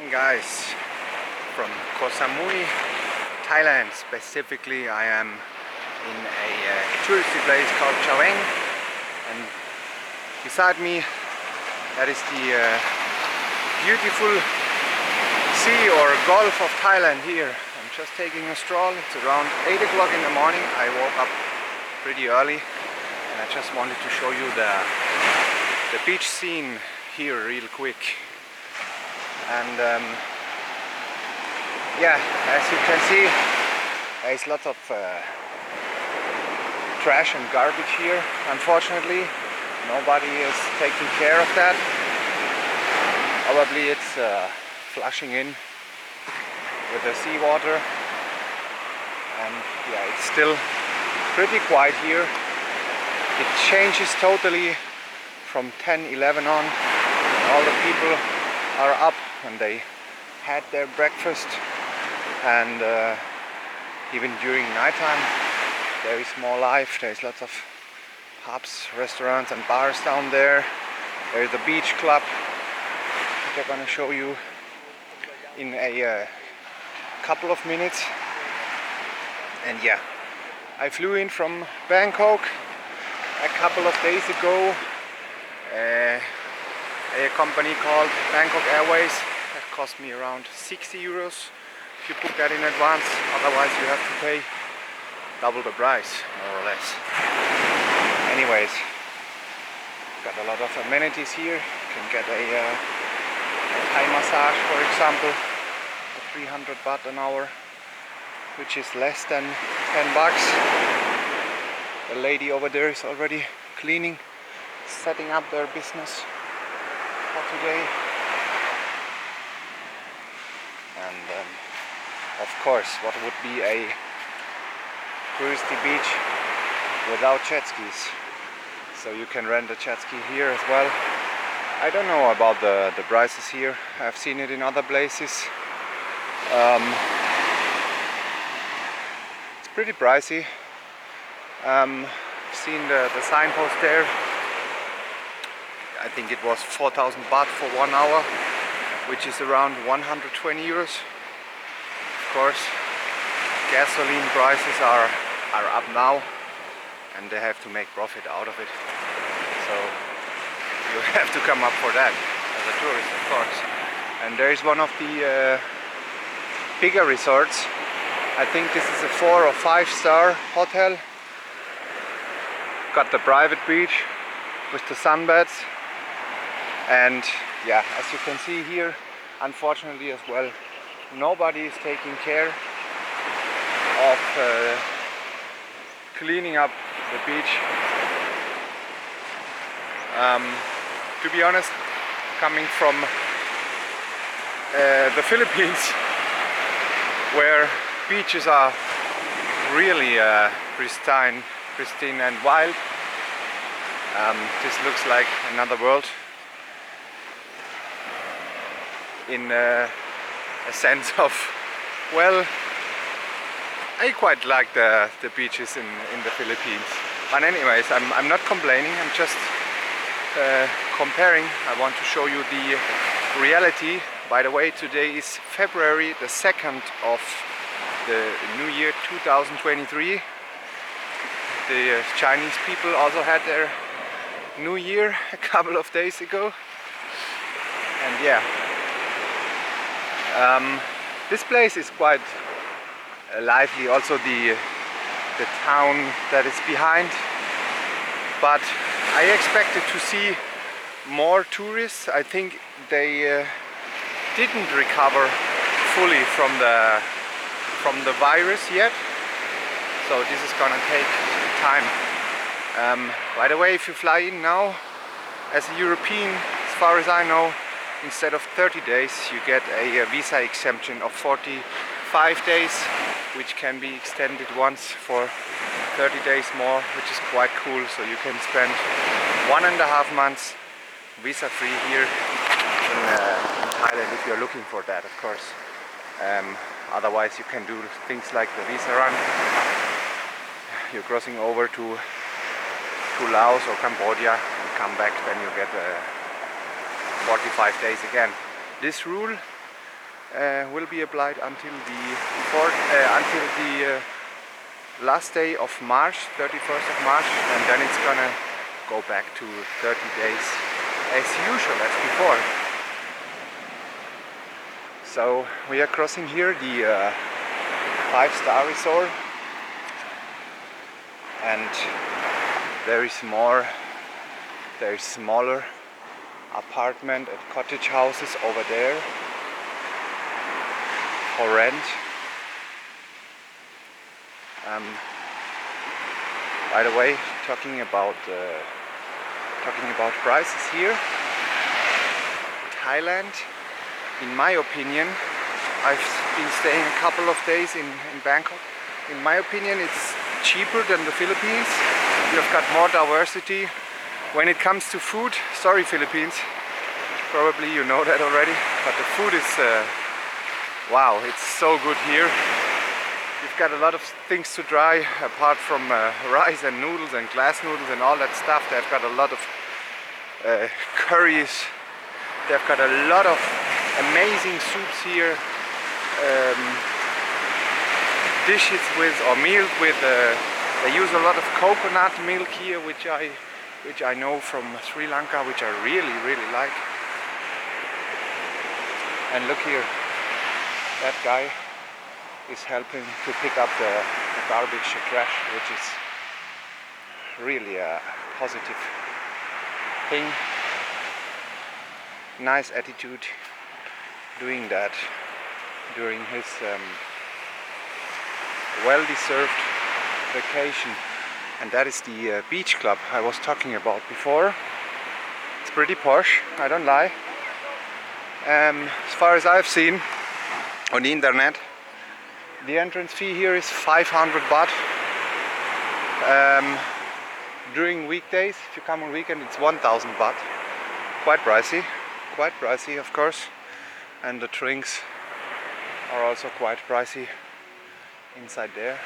morning, guys, from Koh Samui, Thailand. Specifically, I am in a touristy place called Chaweng, and beside me that is the beautiful sea or Gulf of Thailand here. I'm just taking a stroll. It's around 8 o'clock in the morning. I woke up pretty early and I just wanted to show you the beach scene here real quick. And yeah, as you can see, there's lots of trash and garbage here. Unfortunately, nobody is taking care of that. Probably it's flushing in with the seawater, and yeah, it's still pretty quiet here. It changes totally from 10-11 on. All the people are up when they had their breakfast, and even during nighttime there is more life. There's lots of pubs, restaurants and bars down there. There's a beach club that I'm gonna show you in a couple of minutes. And yeah, I flew in from Bangkok a couple of days ago. A company called Bangkok Airways. That cost me around 60 euros if you book that in advance. Otherwise you have to pay double the price, more or less. Anyways, got a lot of amenities here. You can get a Thai massage, for example, for 300 baht an hour, which is less than 10 bucks. The lady over there is already cleaning, setting up their business for today. And of course, what would be a touristy beach without jet skis? So you can rent a jet ski here as well. I don't know about the prices here. I've seen it in other places. It's pretty pricey. I've seen the signpost there. I think it was 4,000 baht for 1 hour, which is around 120 euros. Of course, gasoline prices are up now, and they have to make profit out of it. So you have to come up for that as a tourist, of course. And there is one of the bigger resorts. I think this is a 4 or 5 star hotel. Got the private beach with the sunbeds. And yeah, as you can see here, unfortunately as well, nobody is taking care of cleaning up the beach. To be honest, coming from the Philippines, where beaches are really pristine and wild, this looks like another world. In a sense of, well, I quite like the beaches in the Philippines. But anyways, I'm not complaining, I'm just comparing. I want to show you the reality. By the way, today is February the 2nd of the new year 2023. The Chinese people also had their new year a couple of days ago. And yeah, this place is quite lively, also the town that is behind, but I expected to see more tourists. I think they didn't recover fully from the virus yet, so this is gonna take time. By the way, if you fly in now as a European, as far as I know, instead of 30 days you get a visa exemption of 45 days, which can be extended once for 30 days more, which is quite cool. So you can spend 1.5 months visa free here in Thailand if you're looking for that, of course. Otherwise you can do things like the visa run. You're crossing over to Laos or Cambodia and come back, then you get 45 days again. This rule will be applied until the last day of March, 31st of March, and then it's gonna go back to 30 days as usual, as before. So we are crossing here the 5-star resort, and there is smaller apartment and cottage houses over there for rent. By the way, talking about prices here, Thailand, in my opinion, I've been staying a couple of days in Bangkok. In my opinion, it's cheaper than the Philippines. You've got more diversity when it comes to food. Sorry, Philippines, probably you know that already, but the food is wow, it's so good here. You've got a lot of things to try apart from rice and noodles and glass noodles and all that stuff. They've got a lot of curries. They've got a lot of amazing soups here, dishes with, or meals with, they use a lot of coconut milk here, which I know from Sri Lanka, which I really like. And look here, that guy is helping to pick up the garbage, the trash, which is really a positive thing. Nice attitude doing that during his well-deserved vacation. And that is the beach club I was talking about before. It's pretty posh, I don't lie. As far as I've seen on the internet, the entrance fee here is 500 baht. During weekdays, if you come on weekend, it's 1000 baht. Quite pricey, of course. And the drinks are also quite pricey inside there.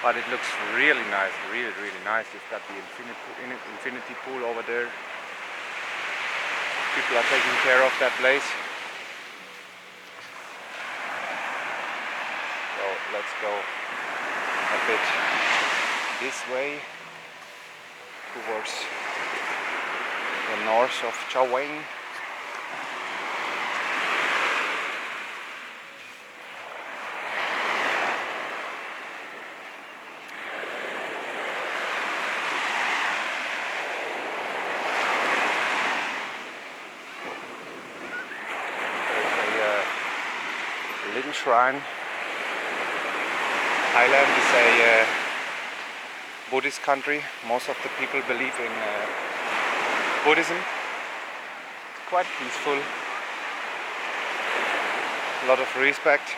But it looks really nice, really nice. You've got the infinity pool over there. People are taking care of that place. So let's go a bit this way towards the north of Chaweng. Little shrine. Thailand is a Buddhist country. Most of the people believe in Buddhism. It's quite peaceful. A lot of respect,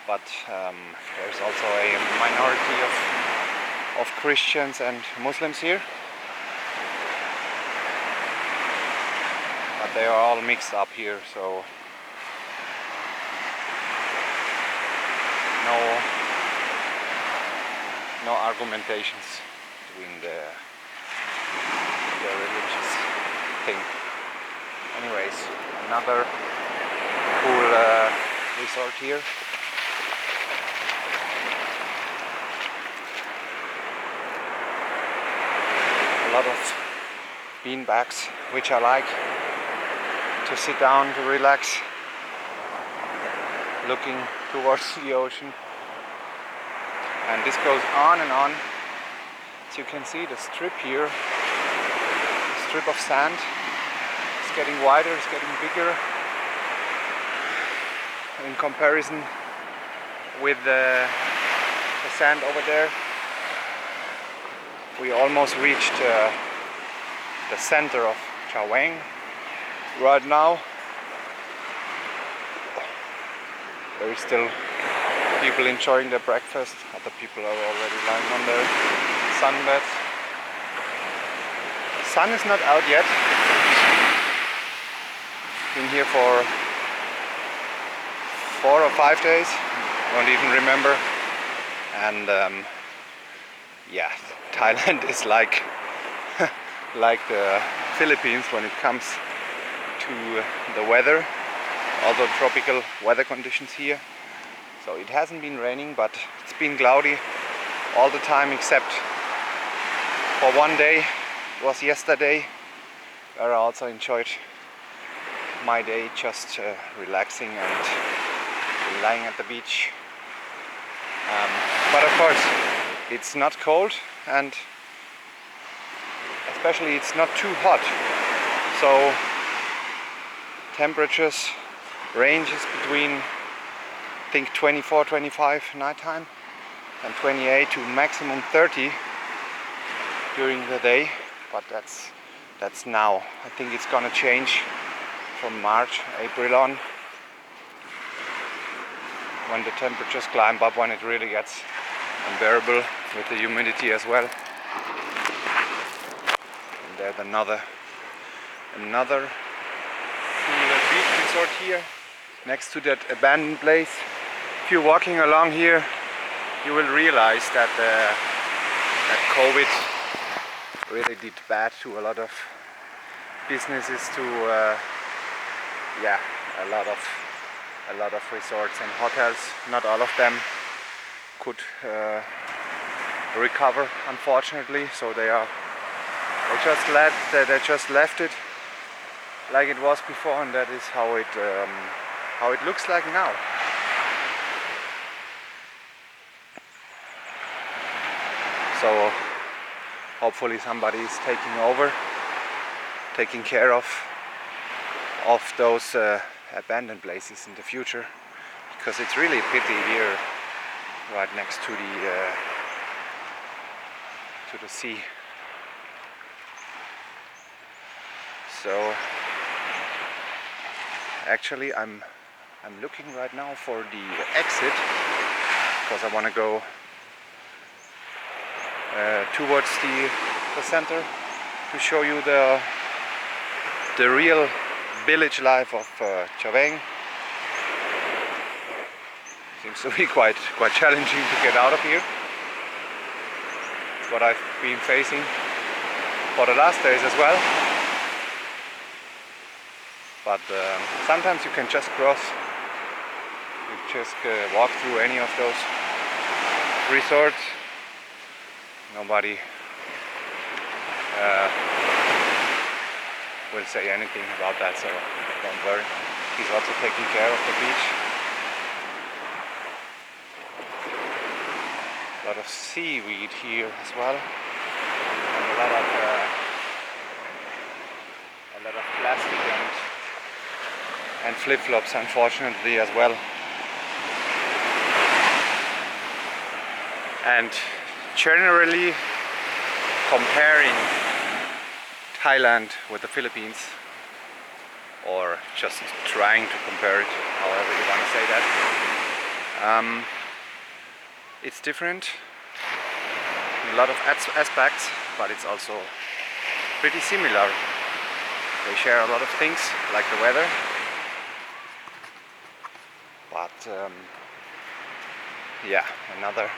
but there's also a minority of Christians and Muslims here. But they are all mixed up here, so no argumentations between the religious thing. Anyways, another cool resort here. A lot of bean bags, which I like to sit down, to relax, looking towards the ocean. And this goes on and on. As you can see, the strip here, the strip of sand, is getting wider, it's getting bigger in comparison with the sand over there. We almost reached the center of Chaweng right now. There is still people enjoying their breakfast. Other people are already lying on their sunbeds. Sun is not out yet. Been here for 4 or 5 days. Don't even remember. And yeah, Thailand is like like the Philippines when it comes to the weather. Also tropical weather conditions here. So it hasn't been raining, but it's been cloudy all the time except for one day. It was yesterday, where I also enjoyed my day just relaxing and lying at the beach. But of course it's not cold, and especially it's not too hot. So temperatures ranges between, I think, 24, 25 nighttime and 28 to maximum 30 during the day. But that's now. I think it's gonna change from March, April on, when the temperatures climb up, when it really gets unbearable with the humidity as well. And there's another cool beach resort here next to that abandoned place. If you're walking along here, you will realize that that COVID really did bad to a lot of businesses, to a lot of resorts and hotels. Not all of them could recover, unfortunately. So they just left it like it was before, and that is how it looks like now. So hopefully somebody is taking over, taking care of those abandoned places in the future, because it's really a pity here, right next to the sea. So actually I'm looking right now for the exit, because I want to go towards the center to show you the real village life of Chaweng. Seems to be quite challenging to get out of here. It's what I've been facing for the last days as well. But sometimes you can just cross. You just walk through any of those resorts. Nobody will say anything about that, so don't worry. He's also taking care of the beach. A lot of seaweed here as well, and a lot of plastic and flip-flops, unfortunately, as well. And generally, comparing Thailand with the Philippines, or just trying to compare it, however you want to say that, it's different in a lot of aspects, but it's also pretty similar. They share a lot of things, like the weather, but yeah, another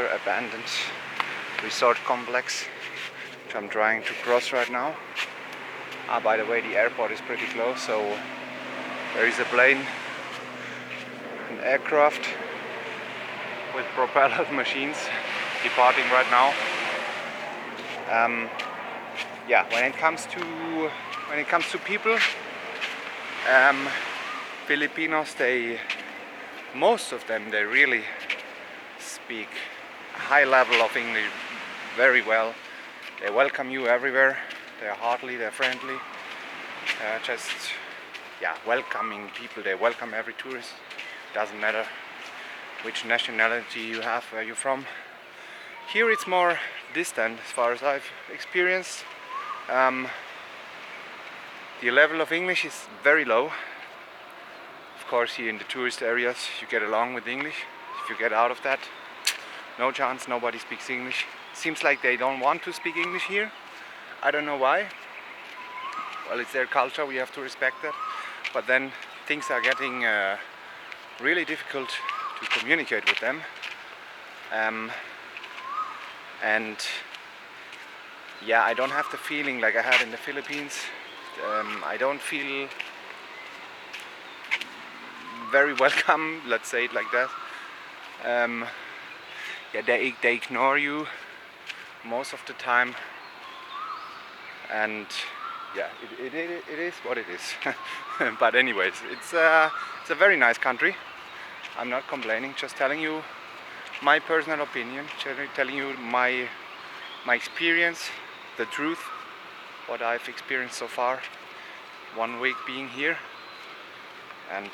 abandoned resort complex, which I'm trying to cross right now. By the way, the airport is pretty close, so there is a plane, an aircraft with propeller machines departing right now. Yeah, when it comes to people, Filipinos, most of them, they really speak a high level of English very well. They welcome you everywhere. They're heartily, they're friendly. Just welcoming people. They welcome every tourist. Doesn't matter which nationality you have, where you're from. Here it's more distant, as far as I've experienced. The level of English is very low. Of course, here in the tourist areas you get along with English. If you get out of that, no chance, nobody speaks English. Seems like they don't want to speak English here. I don't know why. Well, it's their culture, we have to respect that. But then things are getting really difficult to communicate with them. And yeah, I don't have the feeling like I had in the Philippines. I don't feel very welcome, let's say it like that. Yeah, they ignore you most of the time, and yeah, it is what it is. But anyways, it's a very nice country. I'm not complaining, just telling you my personal opinion, telling you my experience, the truth, what I've experienced so far, 1 week being here. And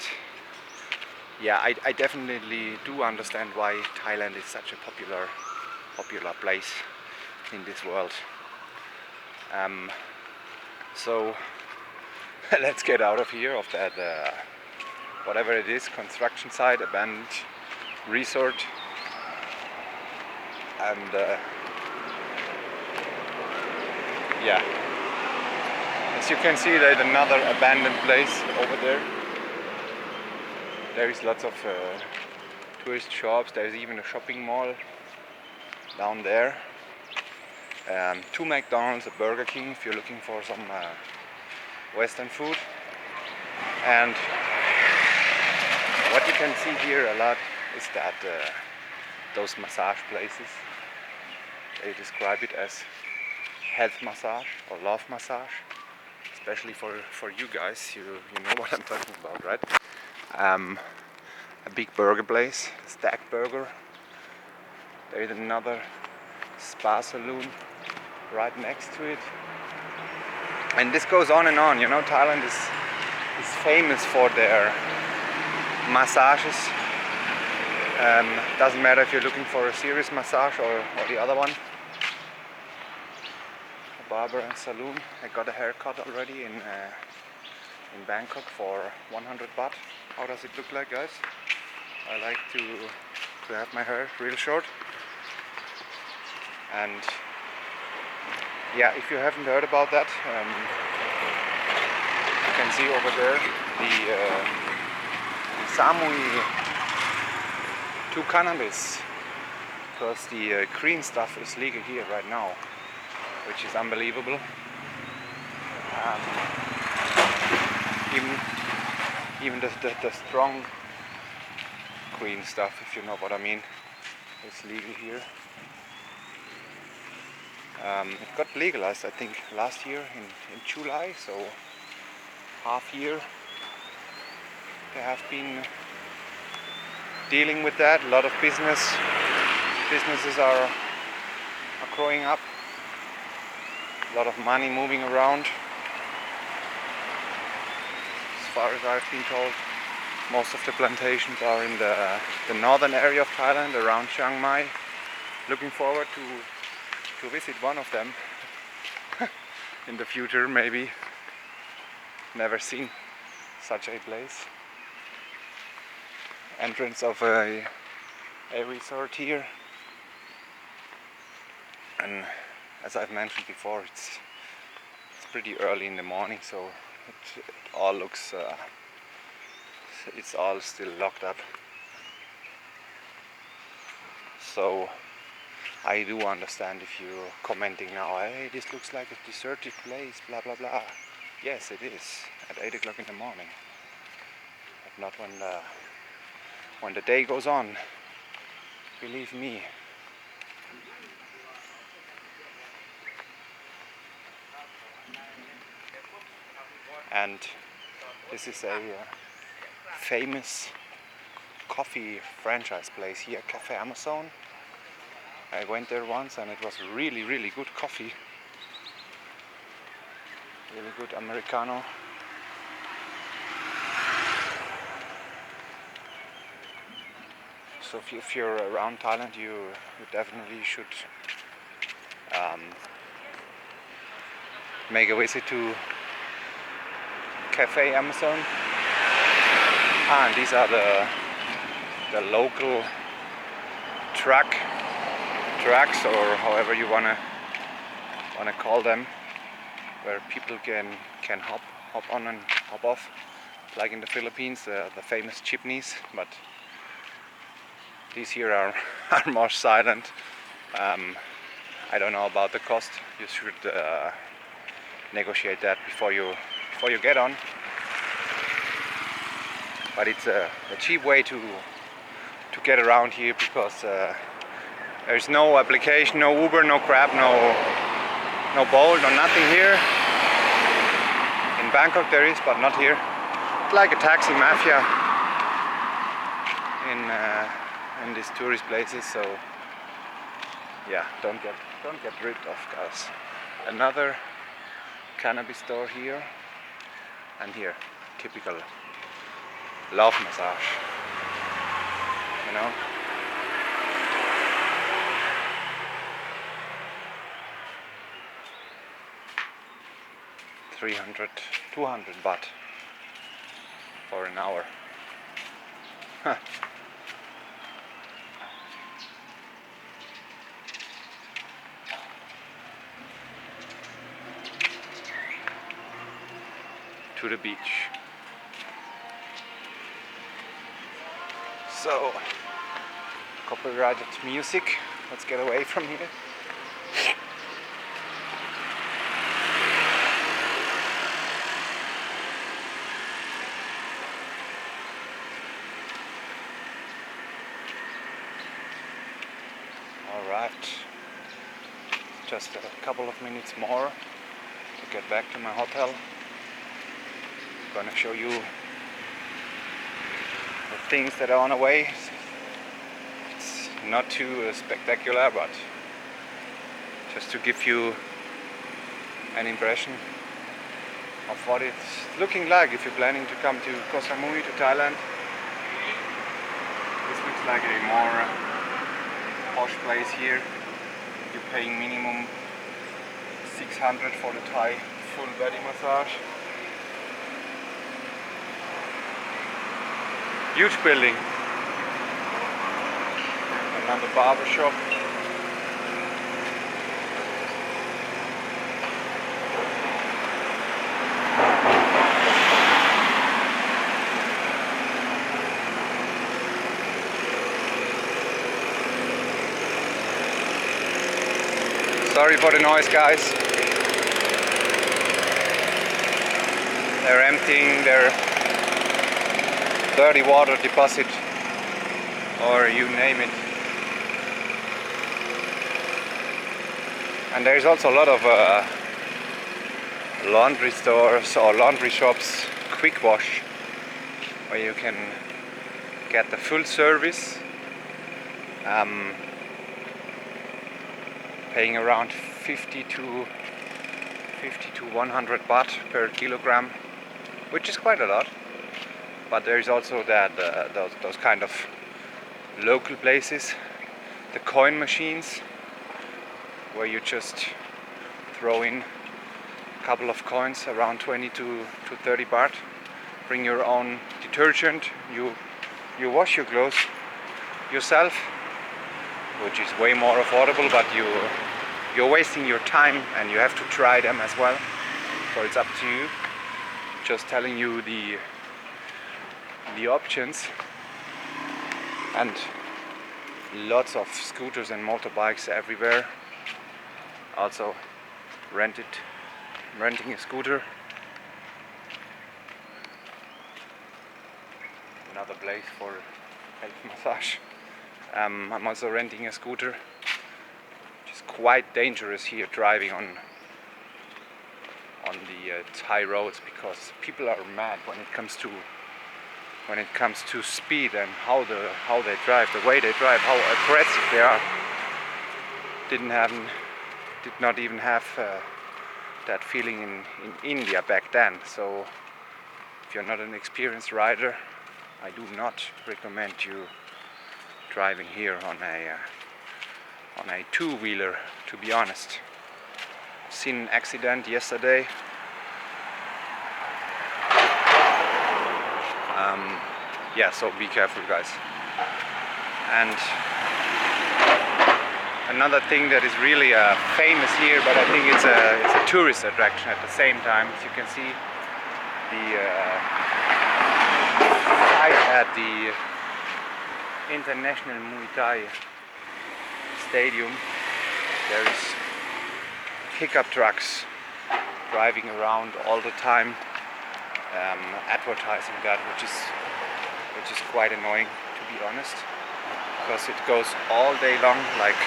yeah, I definitely do understand why Thailand is such a popular place in this world. So let's get out of here, of that whatever it is, construction site, abandoned resort, and yeah, as you can see, there's another abandoned place over there. There is lots of tourist shops. There's even a shopping mall down there. 2 McDonald's, a Burger King if you're looking for some Western food. And what you can see here a lot is that those massage places, they describe it as health massage or love massage, especially for you guys. You know what I'm talking about, right? A big burger place, Stack Burger. There is another spa saloon right next to it, and this goes on and on. You know, Thailand is famous for their massages. Doesn't matter if you're looking for a serious massage or the other one. A barber and saloon. I got a haircut already in Bangkok for 100 baht. How does it look like, guys? I like to have my hair real short. And yeah, if you haven't heard about that, you can see over there the Samui to Cannabis, because the green stuff is legal here right now, which is unbelievable. Even the strong green stuff, if you know what I mean, is legal here. It got legalized, I think, last year in July, so half year they have been dealing with that. A lot of businesses are growing up, a lot of money moving around. As far as I've been told, most of the plantations are in the northern area of Thailand, around Chiang Mai. Looking forward to visit one of them in the future, maybe. Never seen such a place. Entrance of a resort here, and as I've mentioned before, it's pretty early in the morning, so it all looks it's all still locked up. So I do understand if you're commenting now, hey, this looks like a deserted place, blah blah blah. Yes, it is at 8 o'clock in the morning, but not when the day goes on. Believe me. And this is a famous coffee franchise place here, Cafe Amazon. I went there once and it was really, really good coffee. Really good Americano. So if you're around Thailand, you definitely should make a visit to Cafe Amazon. And these are the local tracks, or however you wanna call them, where people can hop on and hop off, like in the Philippines, the famous jeepneys. But these here are more silent. I don't know about the cost. You should negotiate that before you get on. but it's a cheap way to get around here, because there's no application, no Uber, no Grab, no Bolt, no nothing here. In Bangkok there is, but not here. It's like a taxi mafia in these tourist places. So yeah, don't get ripped off, guys. Another cannabis store here, and here typical love massage, you know. $300, 200 baht for an hour. Huh. To the beach. So, copyrighted music. Let's get away from here. Alright, just a couple of minutes more to get back to my hotel. I'm gonna show you the things that are on the way. It's not too spectacular, but just to give you an impression of what it's looking like if you're planning to come to Koh Samui, to Thailand. This looks like a more posh place here. You're paying minimum 600 for the Thai full body massage. Huge building. Another barber shop. Sorry for the noise, guys. They're emptying their dirty water deposit, or you name it. And there's also a lot of laundry stores or laundry shops, quick wash, where you can get the full service, paying around 50 to 100 baht per kilogram, which is quite a lot. But there is also that those kind of local places, the coin machines, where you just throw in a couple of coins, around 20 to 30 baht. Bring your own detergent. You wash your clothes yourself, which is way more affordable, but you're wasting your time and you have to try them as well. So it's up to you. Just telling you the options. And lots of scooters and motorbikes everywhere. Also renting a scooter. Another place for head massage. I'm also renting a scooter, which is quite dangerous here driving on the Thai roads, because people are mad when it comes to speed and how they drive, the way they drive, how aggressive they are. Did not even have that feeling in India back then. So if you're not an experienced rider, I do not recommend you driving here on a two-wheeler, to be honest. Seen an accident yesterday. Yeah, so be careful, guys. And another thing that is really famous here, but I think it's a tourist attraction at the same time. As you can see, at the International Muay Thai Stadium, there is pickup trucks driving around all the time, advertising that, which is quite annoying, to be honest, because it goes all day long, like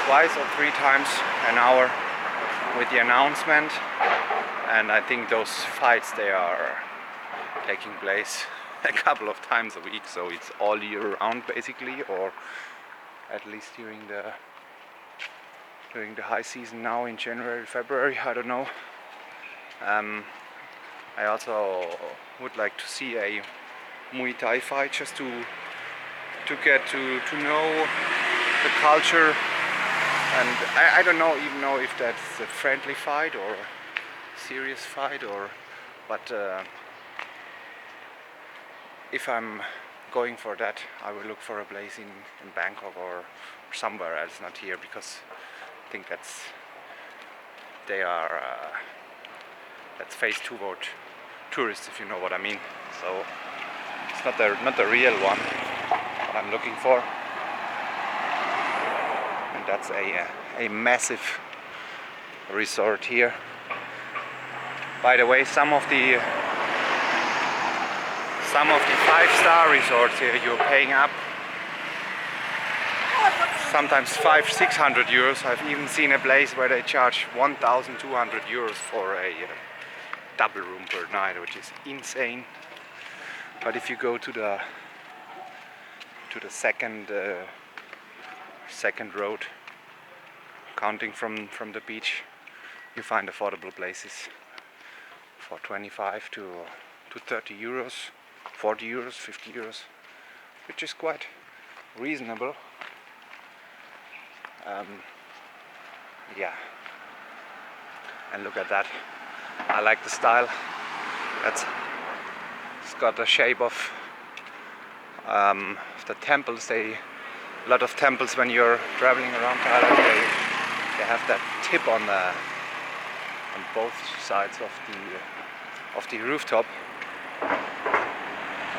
twice or three times an hour with the announcement. And I think those fights, they are taking place a couple of times a week, so it's all year round basically, or at least during the high season now in January, February, I don't know. I also would like to see a Muay Thai fight, just to get to know the culture, and I don't even know if that's a friendly fight or a serious fight, but if I'm going for that, I will look for a place in Bangkok or somewhere else, not here, because I think that's faced toward tourists, if you know what I mean. So it's not the real one what I'm looking for. And that's a massive resort here. By the way, some of the 5-star resorts here, you're paying up sometimes 500-600 euros. I've even seen a place where they charge 1,200 euros for a double room per night, which is insane. But if you go to the second road, counting from the beach, you find affordable places for 25 to 30 euros, 40 euros, 50 euros, which is quite reasonable. Yeah, and look at that. I like the style. It's got the shape of the temples. A lot of temples, when you're traveling around Thailand, they have that tip on both sides of the rooftop.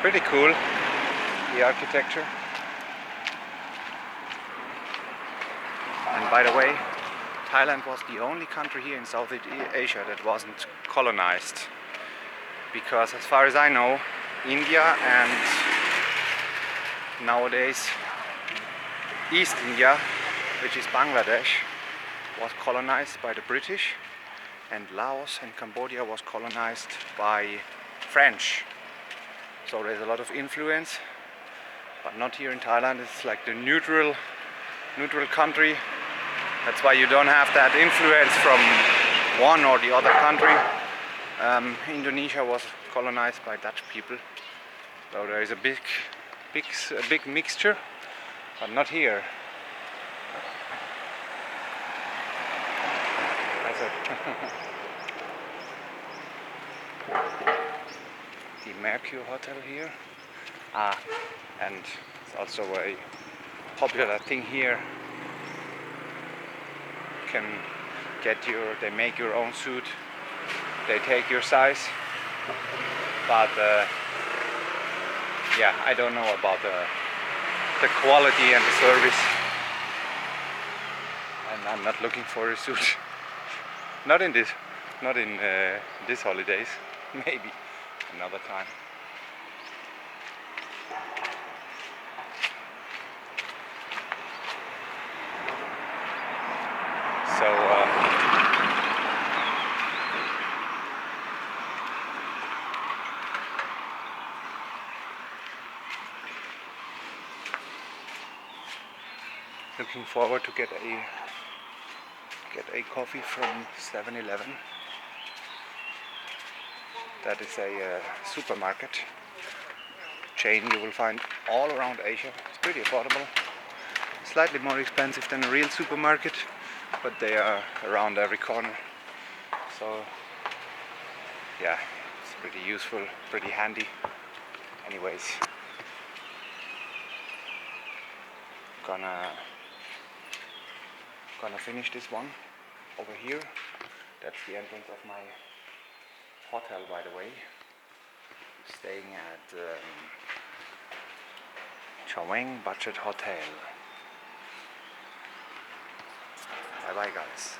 Pretty cool, the architecture. And by the way, Thailand was the only country here in Southeast Asia that wasn't colonized, because as far as I know, India and nowadays East India, which is Bangladesh, was colonized by the British, and Laos and Cambodia was colonized by French. So there's a lot of influence, but not here in Thailand. It's like the neutral country. That's why you don't have that influence from one or the other country. Indonesia was colonized by Dutch people, so there is a big mixture, but not here. The Mercure Hotel here. And it's also a popular thing here. You can they make your own suit, they take your size, but yeah, I don't know about the quality and the service, and I'm not looking for a suit. Not in this holidays, maybe another time. So looking forward to get a coffee from 7-Eleven. That is a supermarket chain you will find all around Asia. It's pretty affordable, slightly more expensive than a real supermarket, but they are around every corner. So yeah, it's pretty useful, pretty handy. Anyways, gonna finish this one over here. That's the entrance of my hotel, by the way. Staying at Chaweng Budget Hotel. Bye bye guys.